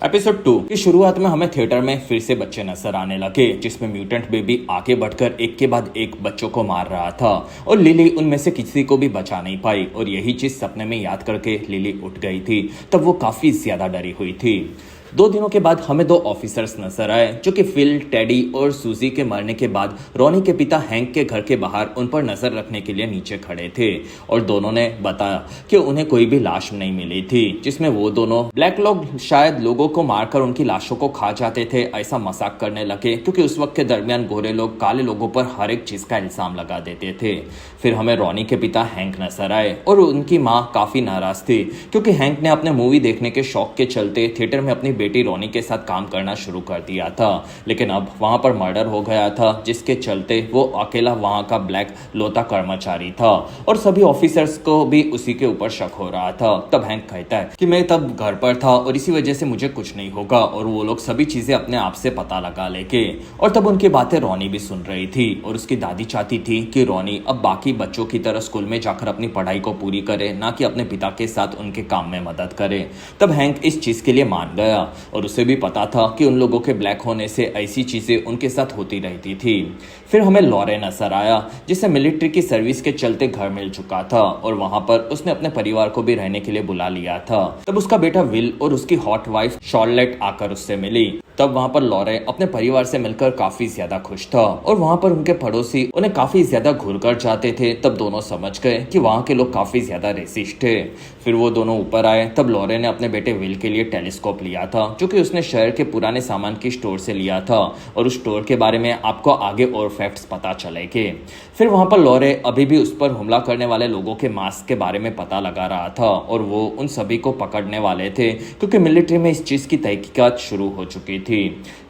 Episode 2 की शुरुआत में हमें थिएटर में फिर से बच्चे नजर आने लगे, जिसमें म्यूटेंट बेबी आगे बढ़कर एक के बाद एक बच्चों को मार रहा था और लिली उनमें से किसी को भी बचा नहीं पाई। और यही चीज सपने में याद करके लिली उठ गई थी। तब वो काफी ज्यादा डरी हुई थी। 2 दिनों के बाद हमें 2 ऑफिसर्स नजर आए, जो कि फिल, टेडी और सूजी के मरने के बाद रॉनी के पिता हैंक के घर के बाहर उन पर नजर रखने के लिए नीचे खड़े थे। और दोनों ने बताया कि उन्हें कोई भी लाश नहीं मिली थी, जिसमें वो दोनों ब्लैक लोग शायद लोगों को मारकर उनकी लाशों को खा जाते थे, ऐसा मजाक करने लगे, क्योंकि उस वक्त के दरमियान गोरे लोग काले लोगों पर हर एक चीज का इल्जाम लगा देते थे। फिर हमें रॉनी के पिता हैंक नजर आए और उनकी माँ काफी नाराज थी, क्योंकि हैंक ने अपने मूवी देखने के शौक के चलते थिएटर में अपनी बेटी रॉनी के साथ काम करना शुरू कर दिया था। लेकिन अब वहां पर मर्डर हो गया था, जिसके चलते वो अकेला वहां का ब्लैक लोता कर्मचारी था और सभी ऑफिसर्स को भी उसी के ऊपर शक हो रहा था। तब हैंक कहता है कि मैं तब घर पर था और इसी वजह से मुझे कुछ नहीं होगा, और वो लोग सभी चीजें अपने आप से पता लगा लेके। और तब उनकी बातें रॉनी भी सुन रही थी और उसकी दादी चाहती थी कि रॉनी अब बाकी बच्चों की तरह स्कूल में जाकर अपनी पढ़ाई को पूरी करे, ना कि अपने पिता के साथ उनके काम में मदद करे। तब हैंक इस चीज के लिए मान गया और उसे भी पता था कि उन लोगों के ब्लैक होने से ऐसी चीजें उनके साथ होती रहती थी। फिर हमें लॉरे नजर आया, जिसे मिलिट्री की सर्विस के चलते घर मिल चुका था और वहां पर उसने अपने परिवार को भी रहने के लिए बुला लिया था। तब उसका बेटा विल और उसकी हॉट वाइफ शॉर्लेट आकर उससे मिली। तब वहां पर लॉरे अपने परिवार से मिलकर काफी ज्यादा खुश था और वहां पर उनके पड़ोसी उन्हें काफी ज्यादा घूर कर जाते थे। तब दोनों समझ गए कि वहां के लोग काफी ज्यादा रेसिस्ट थे। फिर वो दोनों ऊपर आए। तब लॉरे ने अपने बेटे विल के लिए टेलीस्कोप लिया था, जो कि उसने शहर के पुराने सामान की स्टोर से लिया था, और उस स्टोर के बारे में आपको आगे और फैक्ट्स पता चलेंगे। फिर वहां पर लॉरे अभी भी उस पर हमला करने वाले लोगों के मास्क के बारे में पता लगा रहा था और वो उन सभी को पकड़ने वाले थे, क्योंकि मिलिट्री में इस चीज की तहकीकात शुरू हो चुकी थी।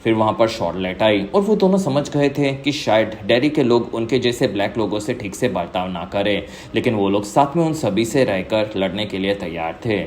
फिर वहां पर शॉर्लेट आई और वो दोनों समझ गए थे कि शायद डेरी के लोग उनके जैसे ब्लैक लोगों से ठीक से बर्ताव ना करें, लेकिन वो लोग साथ में उन सभी से रहकर लड़ने के लिए तैयार थे।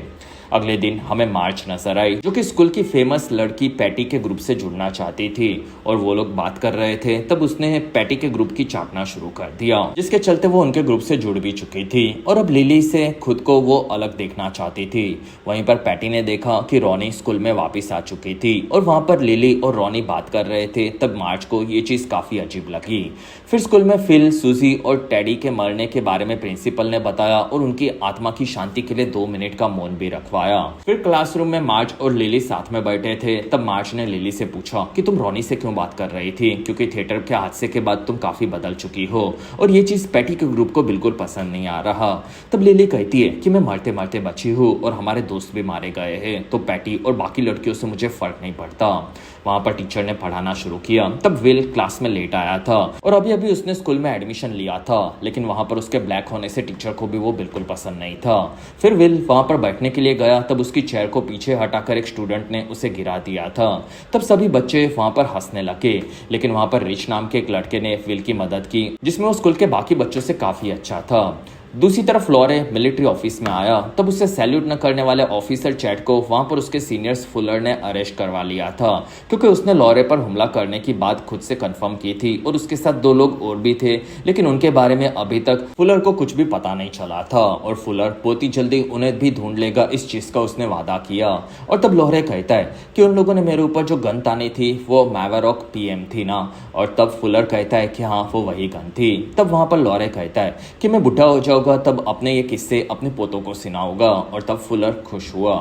अगले दिन हमें मार्च नजर आई, जो कि स्कूल की फेमस लड़की पैटी के ग्रुप से जुड़ना चाहती थी और वो लोग बात कर रहे थे। तब उसने पैटी के ग्रुप की चाटना शुरू कर दिया, जिसके चलते वो उनके ग्रुप से जुड़ भी चुकी थी और अब लिली से खुद को वो अलग देखना चाहती थी। वहीं पर पैटी ने देखा कि रॉनी स्कूल में वापस आ चुकी थी और वहां पर लिली और रॉनी बात कर रहे थे। तब मार्च को ये चीज काफी अजीब लगी। फिर स्कूल में फिल, सूजी और टेडी के मरने के बारे में प्रिंसिपल ने बताया और उनकी आत्मा की शांति के लिए 2 मिनट का मौन भी रखवा। फिर क्लासरूम में मार्च और लिली साथ में बैठे थे। तब मार्च ने लिली से पूछा कि तुम रॉनी से क्यों बात कर रही थी, क्योंकि थिएटर के हादसे के बाद तुम काफी बदल चुकी हो और ये चीज पैटी के ग्रुप को बिल्कुल पसंद नहीं आ रहा। तब लिली कहती है कि मैं मरते मरते बची हूँ और हमारे दोस्त भी मारे गए हैं, तो पैटी और बाकी लड़कियों से मुझे फर्क नहीं पड़ता। वहां पर टीचर ने पढ़ाना शुरू किया। तब विल क्लास में लेट आया था और अभी अभी उसने स्कूल में एडमिशन लिया था, लेकिन वहां पर उसके ब्लैक होने से टीचर को भी वो बिल्कुल पसंद नहीं था। फिर विल वहां पर बैठने के लिए गया। तब उसकी चेयर को पीछे हटाकर एक स्टूडेंट ने उसे गिरा दिया था। तब सभी बच्चे वहां पर हंसने लगे, लेकिन वहां पर रिच नाम के एक लड़के ने विल की मदद की, जिसमें वो स्कूल के बाकी बच्चों से काफी अच्छा था। दूसरी तरफ लॉरे मिलिट्री ऑफिस में आया। तब उसे सैल्यूट न करने वाले ऑफिसर चैट को वहां पर उसके सीनियर्स फुलर ने अरेस्ट करवा लिया था, क्योंकि उसने लॉरे पर हमला करने की बात खुद से कंफर्म की थी और उसके साथ 2 लोग और भी थे, लेकिन उनके बारे में अभी तक फुलर को कुछ भी पता नहीं चला था और फुलर बहुत ही जल्दी उन्हें भी ढूंढ लेगा, इस चीज का उसने वादा किया। और तब लॉरे कहता है कि उन लोगों ने मेरे ऊपर जो गन तानी थी वो मैवरॉक पीएम थी ना, और तब फुलर कहता है कि हाँ वो वही गन थी। तब वहां पर लॉरे कहता है कि मैं बुढ़ा हो जाऊंगा तब अपने ये किस्से अपने पोतों को सुनाऊंगा, और तब फुलर खुश हुआ।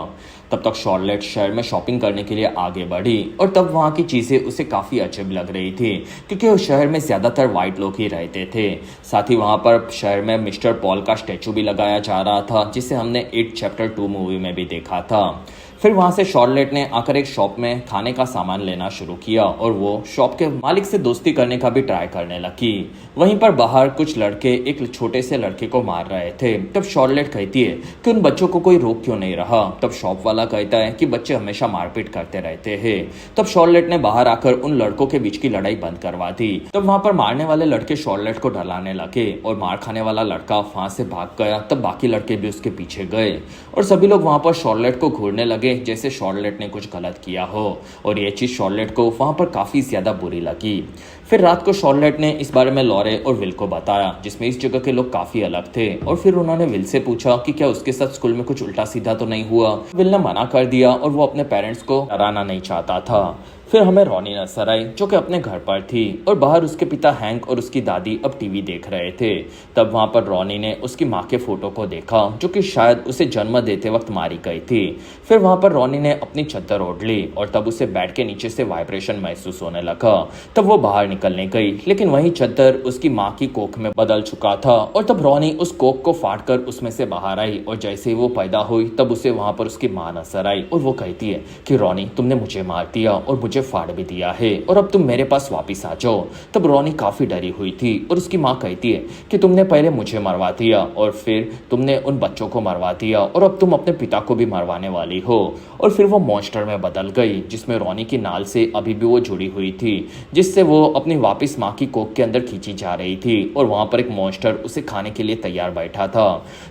तब तक शॉर्लेट शहर में शॉपिंग करने के लिए आगे बढ़ी और तब वहाँ की चीज़ें उसे काफ़ी अजीब लग रही थी, क्योंकि उस शहर में ज़्यादातर वाइट लोग ही रहते थे। साथ ही वहाँ पर शहर में मिस्टर पॉल का स्टैचू भी लगाया जा रहा था, जिसे हमने इट चैप्टर 2 मूवी में भी देखा था। फिर वहां से शॉर्लेट ने आकर एक शॉप में खाने का सामान लेना शुरू किया और वो शॉप के मालिक से दोस्ती करने का भी ट्राई करने लगी। वहीं पर बाहर कुछ लड़के एक छोटे से लड़के को मार रहे थे। तब शॉर्लेट कहती है कि उन बच्चों को कोई रोक क्यों नहीं रहा। तब शॉप वाला कहता है कि बच्चे हमेशा मारपीट करते रहते हैं। तब शॉर्लेट ने बाहर आकर उन लड़कों के बीच की लड़ाई बंद करवा दी। तब वहां पर मारने वाले लड़के शॉर्लेट को डराने लगे और मार खाने वाला लड़का वहां से भाग गया। तब बाकी लड़के भी उसके पीछे गए और सभी लोग वहां पर शॉर्लेट को घूरने लगे लगे जैसे शॉर्लेट ने कुछ गलत किया हो, और ये चीज़ शॉर्लेट को वहाँ पर काफ़ी ज़्यादा बुरी लगी। फिर रात को शॉर्लेट ने इस बारे में लॉरे और विल को बताया, जिसमें इस जगह के लोग काफ़ी अलग थे। और फिर उन्होंने विल से पूछा कि क्या उसके साथ स्कूल में कुछ उल्टा सीधा तो नहीं हुआ। विल ने मना कर दिया और वो अपने पेरेंट्स को डराना नहीं चाहता था। फिर हमें रॉनी नजर आई, जो कि अपने घर पर थी, और बाहर उसके पिता हैंक और उसकी दादी अब टीवी देख रहे थे। तब वहां पर रॉनी ने उसकी माँ के फोटो को देखा, जो कि शायद उसे जन्म देते वक्त मारी गई थी। फिर वहां पर रॉनी ने अपनी चादर ओढ़ ली और तब उसे बेड के नीचे से वाइब्रेशन महसूस होने लगा। तब वो बाहर निकलने गई, लेकिन वही चादर उसकी माँ की कोख में बदल चुका था। और तब रॉनी उस कोख को फाड़ कर उसमें से बाहर आई, और जैसे ही वो पैदा हुई तब उसे वहां पर उसकी माँ नजर आई, और वो कहती है कि रॉनी, तुमने मुझे मार दिया और मुझे फाड़ भी दिया है, और अब तुम मेरे पास वापस आ जाओ। तब रॉनी काफी डरी हुई थी, और उसकी माँ कहती है कि तुमने पहले मुझे मरवा दिया और फिर तुमने उन बच्चों को मरवा दिया, और अब तुम अपने पिता को भी मरवाने वाली हो। और फिर वो मॉन्स्टर में बदल गई, जिसमें रॉनी की नाल से अभी भी वो जुड़ी हुई थी, जिससे वो अपनी वापस माँ की कोख के अंदर खींची जा रही थी, और वहां पर एक मॉन्स्टर उसे खाने के लिए तैयार बैठा था।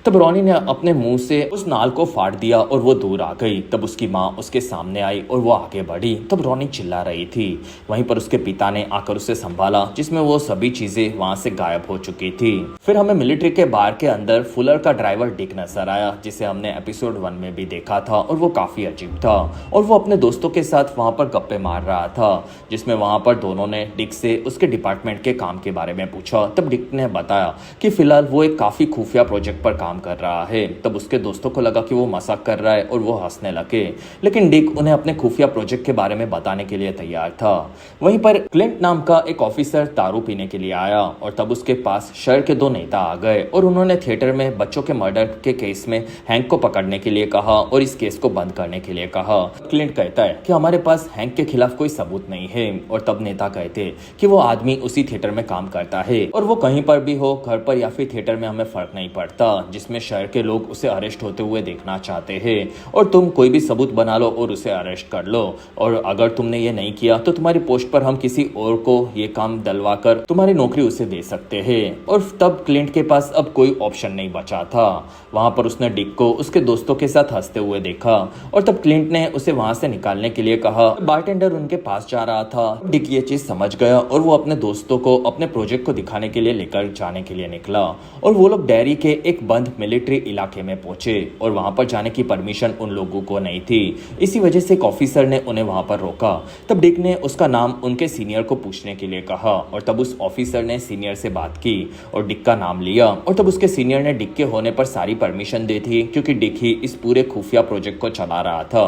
तब रॉनी ने अपने मुंह से उस नाल को फाड़ दिया और वो दूर आ गई। तब उसकी माँ उसके सामने आई और वो आगे बढ़ी। तब रॉनी चिल्ला रही थी। वहीं पर उसके पिता ने आकर उसे संभाला, जिसमें वो सभी चीजें वहां से गायब हो चुकी थी। फिर हमें मिलिट्री के बार के अंदर फुलर का ड्राइवर डिक नजर आया, जिसे हमने एपिसोड 1 में भी देखा था, और वो काफी अजीब था, और वो अपने दोस्तों के साथ वहां पर गप्पे मार रहा था, जिसमें वहां पर दोनों ने डिक से उसके डिपार्टमेंट के काम के बारे में पूछा। तब डिक ने बताया कि फिलहाल वो एक काफी खुफिया प्रोजेक्ट पर काम कर रहा है। तब उसके दोस्तों को लगा कि वो मजाक कर रहा है और वो हंसने लगे, लेकिन डिक उन्हें अपने खुफिया प्रोजेक्ट के बारे में बताने के लिए तैयार था। वहीं पर क्लिंट नाम का एक ऑफिसर दारू पीने के लिए आया, और तब उसके पास शहर के 2 नेता आ गए, और उन्होंने थिएटर में बच्चों के मर्डर के केस में हैंक को पकड़ने के लिए कहा और इस केस को बंद करने के लिए कहा। क्लिंट कहता है कि हमारे पास हैंक के खिलाफ कोई सबूत नहीं है, और तब नेता कहते कि वो आदमी उसी थिएटर में काम करता है, और वो कहीं पर भी हो, घर पर या फिर थिएटर में हमें फर्क नहीं पड़ता, जिसमें शहर के लोग उसे अरेस्ट होते हुए देखना चाहते हैं, और तुम कोई भी सबूत बना लो और उसे अरेस्ट कर लो, और अगर तुमने ये नहीं किया तो तुम्हारी पोस्ट पर हम किसी और को ये काम डलवा कर तुम्हारी नौकरी उसे दे सकते हैं। और तब क्लिंट के पास अब कोई ऑप्शन नहीं बचा था। वहां पर उसने डिक को उसके दोस्तों के साथ हंसते हुए देखा, और तब क्लिंट ने उसे वहां से निकालने के लिए कहा। बारटेंडर उनके पास जा रहा था। डिक ये चीज समझ गया, और वो अपने दोस्तों को अपने प्रोजेक्ट को दिखाने के लिए लेकर जाने के लिए निकला, और वो लोग डेयरी के एक बंद मिलिट्री इलाके में पहुंचे, और वहां पर जाने की परमिशन उन लोगों को नहीं थी। इसी वजह से एक ऑफिसर ने उन्हें वहां पर रोका। तब डिक ने उसका नाम उनके सीनियर को पूछने के लिए कहा, और तब उस ऑफिसर ने सीनियर से बात की और डिक का नाम लिया, और तब उसके सीनियर ने डिक के होने पर सारी परमिशन दी थी, क्योंकि डिक ही इस पूरे खुफिया प्रोजेक्ट को चला रहा था।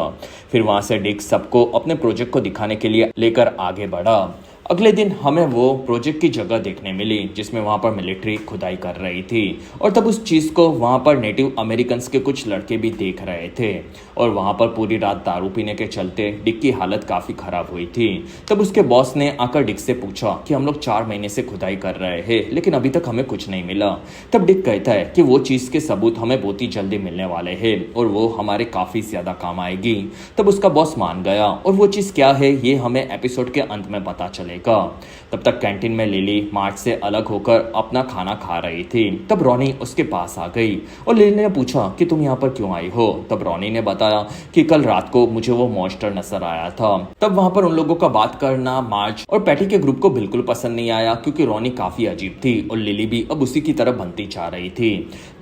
फिर वहां से डिक सबको अपने प्रोजेक्ट को दिखाने के लिए लेकर आगे बढ़ा। अगले दिन हमें वो प्रोजेक्ट की जगह देखने मिली, जिसमें वहां पर मिलिट्री खुदाई कर रही थी, और तब उस चीज को वहां पर नेटिव अमेरिकन के कुछ लड़के भी देख रहे थे, और वहां पर पूरी रात दारू पीने के चलते डिक की हालत काफी खराब हुई थी। तब उसके बॉस ने आकर डिक से पूछा कि हम लोग 4 महीने से खुदाई कर रहे हैं, लेकिन अभी तक हमें कुछ नहीं मिला। तब डिक कहता है कि वो चीज के सबूत हमें बहुत ही जल्दी मिलने वाले हैं, और वो हमारे काफी ज्यादा काम आएगी। तब उसका बॉस मान गया, और वो चीज क्या है ये हमें एपिसोड के अंत में पता चलेगा। तब तक कैंटीन में लिली मार्च से अलग होकर अपना खाना खा रही थी। तब रॉनी उसके पास आ गई, और लिली ने पूछा कि तुम यहाँ पर क्यों आई हो। तब रॉनी ने बताया कि कल रात को मुझे वो मॉन्स्टर नजर आया था। तब वहां पर उन लोगों का बात करना मार्च और पैटी के ग्रुप को बिल्कुल पसंद नहीं आया, क्योंकि रॉनी काफी अजीब थी और लिली भी अब उसी की तरह बनती जा रही थी।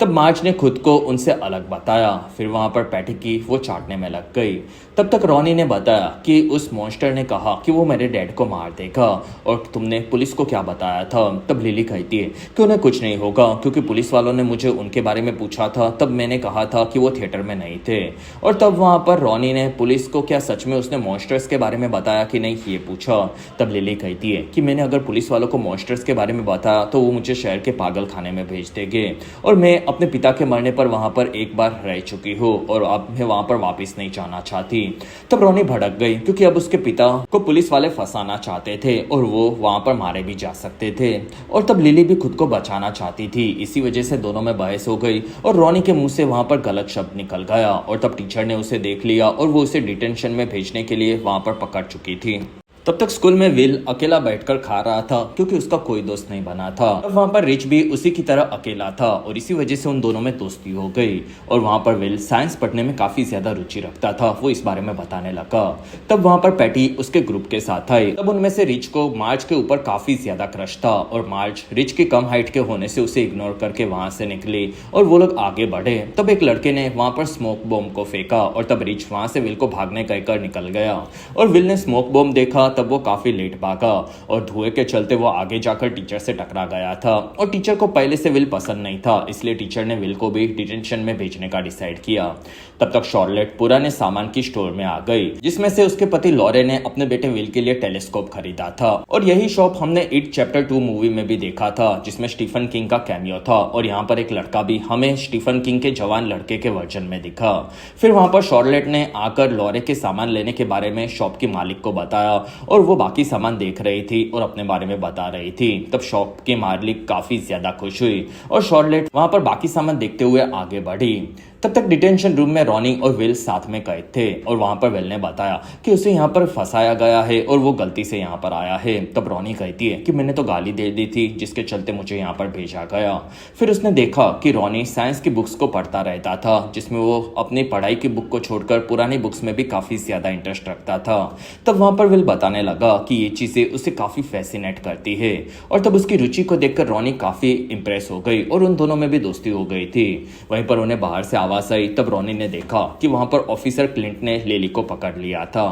तब मार्च ने खुद को उनसे अलग बताया। फिर वहां पर पैटी की वो चाटने में लग गई। तब तक रॉनी ने बताया कि उस मॉन्स्टर ने कहा कि वो मेरे डैड को मार देगा, और तुमने पुलिस को क्या बताया था। तब लिली कहती है कि उन्हें कुछ नहीं होगा, क्योंकि पुलिस वालों ने मुझे उनके बारे में पूछा था, तब मैंने कहा था कि वो थिएटर में नहीं थे। और तब वहां पर रॉनी ने पुलिस को क्या सच में उसने मॉन्स्टर्स के बारे में बताया कि नहीं ये पूछा। तब लिली कहती है कि मैंने अगर पुलिस वालों को मॉन्स्टर्स के बारे में बताया तो वो मुझे शहर के पागल खाने में भेज देंगे, और मैं अपने पिता के मरने पर वहां पर एक बार रह चुकी हूँ, और अब मैं वहां पर वापस नहीं जाना चाहती। तब रॉनी भड़क गई, क्योंकि अब उसके पिता को पुलिस वाले फंसाना चाहते थे, और वो वहां पर मारे भी जा सकते थे। और तब लिली भी खुद को बचाना चाहती थी। इसी वजह से दोनों में बहस हो गई, और रॉनी के मुंह से वहां पर गलत शब्द निकल गया, और तब टीचर ने उसे देख लिया, और वो उसे डिटेंशन में भेजने के लिए वहां पर पकड़ चुकी थी। तब तक स्कूल में विल अकेला बैठकर खा रहा था क्योंकि उसका कोई दोस्त नहीं बना था। अब वहाँ पर रिच भी उसी की तरह अकेला था और इसी वजह से उन दोनों में दोस्ती हो गई। और वहाँ पर विल साइंस पढ़ने में काफी ज्यादा रुचि रखता था, वो इस बारे में बताने लगा। तब वहाँ पर पैटी उसके ग्रुप के साथ आई। तब उनमें से रिच को मार्ज के ऊपर काफी ज्यादा क्रश था और मार्ज रिच की कम हाइट के होने से उसे इग्नोर करके वहां से निकली और वो लोग आगे बढ़े। तब एक लड़के ने वहां पर स्मोक बॉम्ब को फेंका और तब रिच वहां से विल को भागने कहकर निकल गया। और विल ने स्मोक बॉम्ब देखा तब वो काफी लेट भागा और धुएं के चलते वो आगे जाकर टीचर से टकरा गया था। और टीचर को पहले से विल पसंद नहीं था, इसलिए टीचर ने विल को भी डिटेंशन में भेजने का डिसाइड किया। तब तक शॉर्लेट पुराने सामान की स्टोर में आ गई, जिसमें से उसके पति लॉरे ने अपने बेटे विल के लिए टेलीस्कोप खरीदा था। और यही शॉप हमने इट चैप्टर 2 मूवी में भी देखा था, जिसमें स्टीफन किंग का कैमियो था। और यहाँ पर एक लड़का भी हमें स्टीफन किंग के जवान लड़के के वर्जन में दिखा। फिर वहां पर शॉर्लेट ने आकर लॉरे के सामान लेने के बारे में शॉप के मालिक को बताया और वो बाकी सामान देख रही थी और अपने बारे में बता रही थी। तब शॉप के मालिक काफी ज्यादा खुश हुई और शॉर्लेट वहां पर बाकी सामान देखते हुए आगे बढ़ी। तब तक डिटेंशन रूम में रॉनी और विल साथ में कैद थे और वहां पर विल ने बताया कि उसे यहाँ पर फंसाया गया है और वो गलती से यहाँ पर आया है। तब रॉनी कहती है कि मैंने तो गाली दे दी थी जिसके चलते मुझे यहाँ पर भेजा गया। फिर उसने देखा कि रॉनी साइंस की बुक्स को पढ़ता रहता था, जिसमें वो अपनी पढ़ाई की बुक को छोड़कर पुरानी बुक्स में भी काफी ज्यादा इंटरेस्ट रखता था। तब वहां पर विल बताने लगा कि ये चीजें उसे काफी फैसिनेट करती है और तब उसकी रुचि को देखकर रॉनी काफी इंप्रेस हो गई और उन दोनों में भी दोस्ती हो गई थी। वहीं पर उन्हें बाहर से आवाज आई। तब रॉनी ने देखा कि वहां पर ऑफिसर क्लिंट ने लिली को पकड़ लिया था।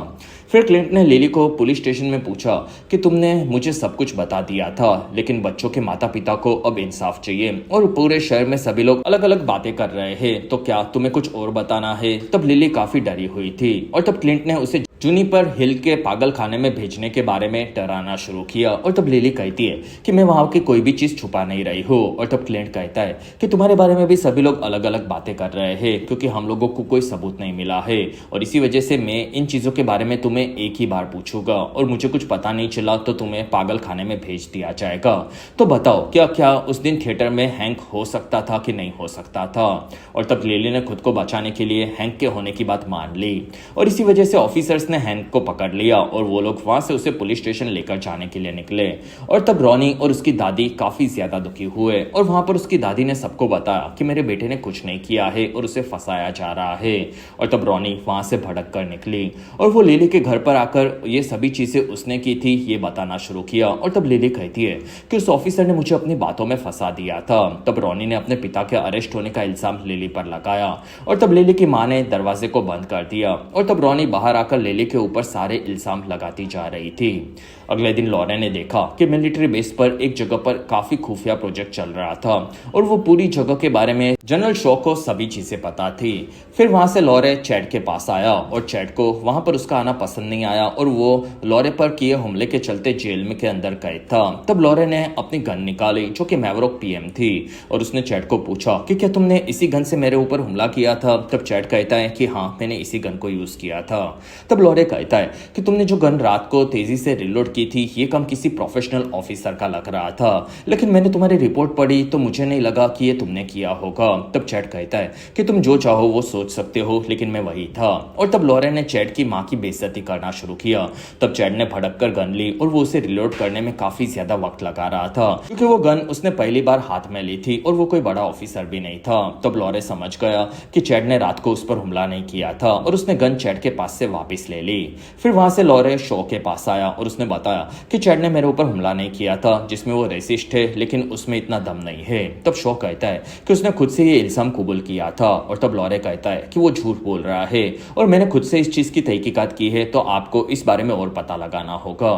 फिर क्लिंट ने लिली को पुलिस स्टेशन में पूछा कि तुमने मुझे सब कुछ बता दिया था, लेकिन बच्चों के माता पिता को अब इंसाफ चाहिए और पूरे शहर में सभी लोग अलग अलग बातें कर रहे हैं, तो क्या तुम्हें कुछ और बताना है? तब लिली काफी डरी हुई थी और तब क्लिंट ने उसे जूनिपर हिल के पागल खाने में भेजने के बारे में डराना शुरू किया। और तब लिली कहती है कि मैं वहां की कोई भी चीज छुपा नहीं रही हूँ। और तब क्लिंट कहता है कि तुम्हारे बारे में भी सभी लोग अलग अलग बातें कर रहे हैं क्योंकि हम लोगों को कोई सबूत नहीं मिला है और इसी वजह से मैं इन चीजों के बारे में तुम्हें एक ही बार पूछूंगा और मुझे कुछ पता नहीं चला तो तुम्हें पागल खाने में भेज दिया जाएगा। तो बताओ क्या क्या उस दिन थिएटर में हैंक हो सकता था कि नहीं हो सकता था? और तब लिली ने खुद को बचाने के लिए हैंक के होने की बात मान ली और इसी वजह से ऑफिसर्स ने हैंक को पकड़ लिया और वो लोग वहां से उसे पुलिस स्टेशन लेकर जाने के लिए निकले। और तब रॉनी और उसकी दादी काफी ज्यादा दुखी हुए और वहां पर उसकी दादी ने सबको बताया कि मेरे बेटे ने कुछ नहीं किया है और उसे फंसाया जा रहा है। और तब रॉनी वहां से भड़क कर निकली और वो लिली के घर पर आकर ये सभी चीजें उसने की थी ये बताना शुरू किया। और तब लिली कहती है कि उस ऑफिसर ने मुझे अपनी बातों में फंसा दिया था। तब रॉनी ने अपने पिता के अरेस्ट होने का इल्जाम लिली पर लगाया और तब लिली की मां ने दरवाजे को बंद कर दिया और तब रॉनी बाहर आकर लिली के ऊपर सारे इल्जाम लगाती जा रही थी। अगले दिन लॉरे ने देखा कि मिलिट्री बेस पर एक जगह पर काफी खुफिया प्रोजेक्ट चल रहा था और वो पूरी जगह के बारे में जनरल शॉ को सभी चीजें पता थी। फिर वहां से लॉरे चैड के पास आया और चैड को वहां पर उसका आना पसंद नहीं आया और वो लॉरे पर किए हमले के चलते जेल में के अंदर कैद था। तब लॉरे ने अपनी गन निकाली जो कि मैवरॉक पीएम थी और उसने चैड को पूछा कि क्या तुमने इसी गन से मेरे ऊपर हमला किया था? तब चैड कहता है कि हाँ मैंने इसी गन को यूज किया था। तब लॉरे कहता है कि तुमने जो गन रात को तेजी से रिलोड की थी ये काम किसी प्रोफेशनल ऑफिसर का लग रहा था, लेकिन मैंने तुम्हारी रिपोर्ट पढ़ी तो मुझे नहीं लगा कि ये तुमने किया होगा। तब चैड कहता है कि तुम जो चाहो वो सोच सकते हो लेकिन मैं वही था। और तब लॉरे ने चैड की मां की बेइज्जती करना शुरू किया। तब चैड ने भड़क कर गन ली और वो उसे रिलोड करने में काफी ज्यादा वक्त लगा रहा था क्योंकि वो गन उसने पहली बार हाथ में ली थी और वो कोई बड़ा ऑफिसर भी नहीं था। तब लॉरे समझ गया कि चैड ने रात को उस पर हमला नहीं किया था और उसने गन चैड के पास से वापस ले ली। फिर वहां से लॉरे शो के पास आया और उसने बताया कि चैड ने मेरे ऊपर हमला नहीं किया था जिसमें वो रेसिस्ट है लेकिन उसमें इतना दम नहीं है। तब शो कहता है कि उसने खुद से ये इल्जाम कबूल किया था और तब लॉरे कहता है कि वो झूठ बोल रहा है और मैंने खुद से इस चीज की तहकीकात की है तो आपको इस बारे में और पता लगाना होगा।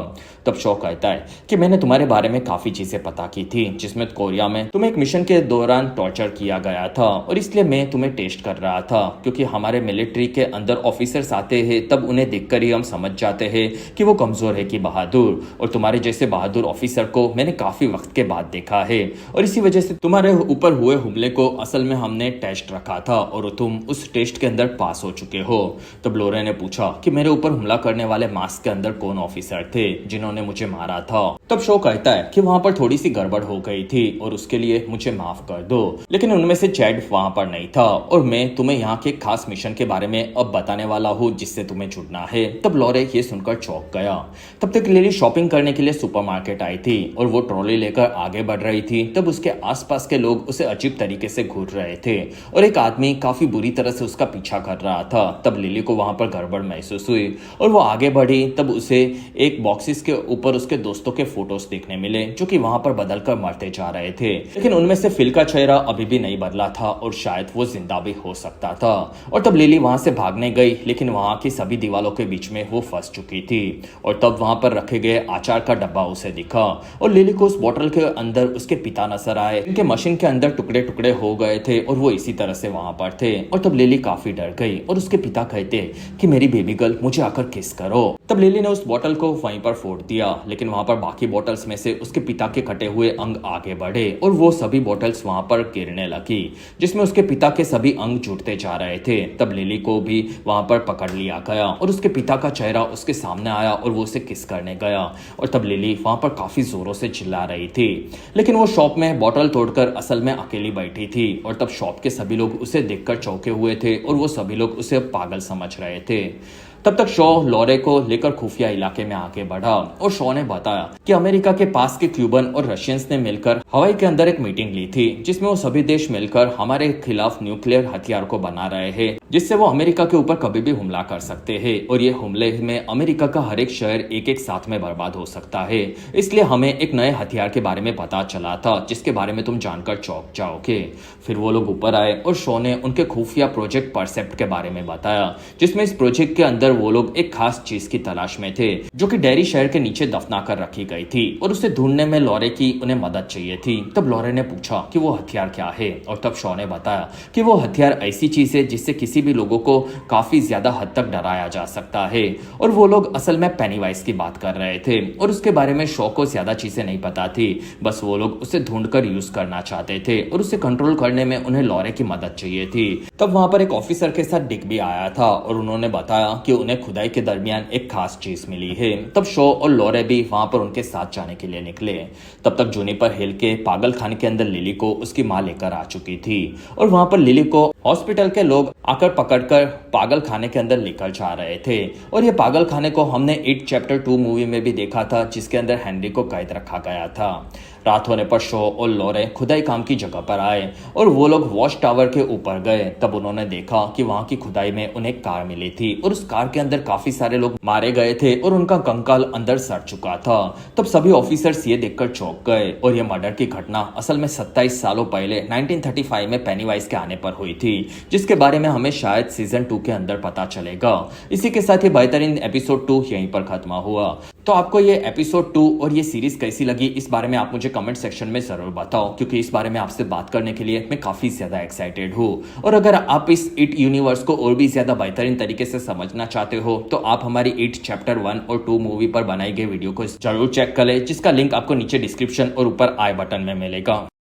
तब शो कहता है कि मैंने तुम्हारे बारे में काफी चीजें पता की थी जिसमें कोरिया में तुम्हें एक मिशन के दौरान टॉर्चर किया गया था और इसलिए मैं तुम्हें टेस्ट कर रहा था क्योंकि हमारे मिलिट्री के अंदर ऑफिसर्स आते हैं तब उन्हें देखकर ही हम समझ जाते हैं कि वो कमजोर है कि बहादुर, और तुम्हारे जैसे बहादुर ऑफिसर को मैंने काफी वक्त के बाद देखा है और इसी वजह से तुम्हारे ऊपर हुए हमले को असल में हमने टेस्ट रखा था और तुम उस टेस्ट के अंदर पास हो चुके हो। तब लॉरे ने पूछा कि मेरे ऊपर हमला करने वाले मास्क के अंदर कौन ऑफिसर थे जिन्होंने मुझे मारा था? तब शो कहता है कि वहाँ पर थोड़ी सी गड़बड़ हो गई थी और उसके लिए मुझे माफ कर दो, लेकिन उनमें से चैड वहाँ पर नहीं था और मैं तुम्हें यहाँ के खास मिशन के बारे में अब बताने वाला हूँ जिससे तुम्हें जुड़ना है। तब लॉरे ये सुनकर चौंक गया। तब तक लिली शॉपिंग करने के लिए सुपरमार्केट आई थी और वो ट्रॉली लेकर आगे बढ़ रही थी। तब उसके आसपास के लोग उसे अजीब तरीके से घूर रहे थे और एक आदमी काफी बुरी तरह से उसका पीछा कर रहा था। तब लिली को वहां पर गड़बड़ महसूस हुई और वो आगे बढ़ी। तब उसे एक बॉक्सेस के ऊपर उसके दोस्तों के फोटोज देखने मिले जो कि वहां पर बदलकर मरते जा रहे थे, लेकिन उनमें से फिल का चेहरा अभी भी नहीं बदला था और शायद वो जिंदा भी हो सकता था। और तब लिली वहां से भागने गई, लेकिन वहां की सभी दीवारों के बीच में वो फंस चुकी थी। और तब वहां पर रखे गए आचार का डब्बा उसे दिखा और लिली को उस बोतल के अंदर उसके पिता नजर आए, उनके मशीन के अंदर टुकड़े टुकड़े हो गए थे और वो इसी तरह से वहां पर थे। और तब लिली काफी डर गई और उसके पिता कहते कि मेरी बेबी गर्ल मुझे आकर किस करो। तब लिली ने उस बोतल को वहीं पर फोड़ दिया, लेकिन वहां पर बाकी बोतल्स में से उसके पिता के कटे हुए अंग आगे बढ़े और वो सभी बोतल्स वहां पर गिरने लगी, जिसमें उसके पिता के सभी अंग जुड़ते जा रहे थे। तब लिली को भी वहां पर पकड़ लिया गया और उसके पिता का चेहरा उसके सामने आया और वो उसे किस करने गया। और तब लिली वहां पर काफी जोरों से चिल्ला रही थी, लेकिन वो शॉप में बोतल तोड़कर असल में अकेली बैठी थी। और तब शॉप के सभी लोग उसे देखकर चौंके हुए थे और वो सभी लोग उसे पागल समझ रहे थे। तब तक शॉ लॉरे को लेकर खुफिया इलाके में आगे बढ़ा और शॉ ने बताया कि अमेरिका के पास के क्यूबन और रशियंस ने मिलकर हवाई के अंदर एक मीटिंग ली थी जिसमें वो सभी देश मिलकर हमारे खिलाफ न्यूक्लियर हथियार को बना रहे हैं, जिससे वो अमेरिका के ऊपर कभी भी हमला कर सकते हैं और ये हमले में अमेरिका का हर एक शहर एक एक साथ में बर्बाद हो सकता है। इसलिए हमें एक नए हथियार के बारे में पता चला था जिसके बारे में तुम जानकर चौंक जाओगे। फिर वो लोग ऊपर आए और शॉ ने उनके खुफिया प्रोजेक्ट परसेप्ट के बारे में बताया, जिसमें इस प्रोजेक्ट के अंदर वो लोग एक खास चीज की तलाश में थे जो कि डेरी शहर के नीचे दफना कर रखी गई थी और उसे ढूंढने में लॉरे की उन्हें मदद चाहिए थी। तब लॉरे ने पूछा कि वो हथियार क्या है और तब शॉ ने बताया कि वो हथियार ऐसी चीज है जिससे किसी भी लोगों को काफी ज्यादा हद तक डराया जा सकता है। और वो लोग असल में पेनीवाइज की बात कर रहे थे और उसके बारे में शॉ को ज्यादा चीजें नहीं पता थी, बस वो लोग उसे ढूंढकर यूज करना चाहते थे और उसे कंट्रोल करने में उन्हें लॉरे की मदद चाहिए थी। तब वहां पर एक ऑफिसर के साथ डिक भी आया था और उन्होंने बताया कि उन्हें खुदाई के दरमियान एक खास चीज मिली है। तब शॉ और लॉरे भी वहां पर उनके साथ जाने के लिए निकले। तब तक जूनिपर हिल के पागल खाने के अंदर लिली को उसकी मां लेकर आ चुकी थी और वहां पर लिली को हॉस्पिटल के लोग आकर पकड़कर पागल खाने के अंदर लेकर जा रहे थे। और ये पागल खाने को हमने इट चैप्टर 2 मूवी में भी देखा था जिसके अंदर हेनरी को कैद रखा गया था। रात होने पर शॉ और लॉरे खुदाई काम की जगह पर आए और वो लोग वॉच टावर के ऊपर गए। तब उन्होंने देखा कि वहां की खुदाई में उन्हें कार मिली थी और उस कार के अंदर काफी सारे लोग मारे गए थे और उनका कंकाल अंदर सड़ चुका था। तब सभी ऑफिसर्स ये देखकर चौंक गए और ये मर्डर की घटना असल में 27 सालों पहले 1935 में पेनीवाइज के आने पर हुई थी, जिसके बारे में हमें शायद सीजन 2 के अंदर पता चलेगा। इसी के साथ ये बेहतरीन एपिसोड 2 यहीं पर खत्म हुआ। तो आपको ये एपिसोड 2 और ये सीरीज कैसी लगी इस बारे में आप मुझे कमेंट सेक्शन में जरूर बताओ, क्योंकि इस बारे में आपसे बात करने के लिए मैं काफी ज्यादा एक्साइटेड हूँ। और अगर आप इस इट यूनिवर्स को और भी ज्यादा बेहतरीन तरीके से समझना चाहते हो तो आप हमारी इट चैप्टर 1 और 2 मूवी पर बनाई गई वीडियो को जरूर चेक कर ले, जिसका लिंक आपको नीचे डिस्क्रिप्शन और ऊपर आई बटन में मिलेगा।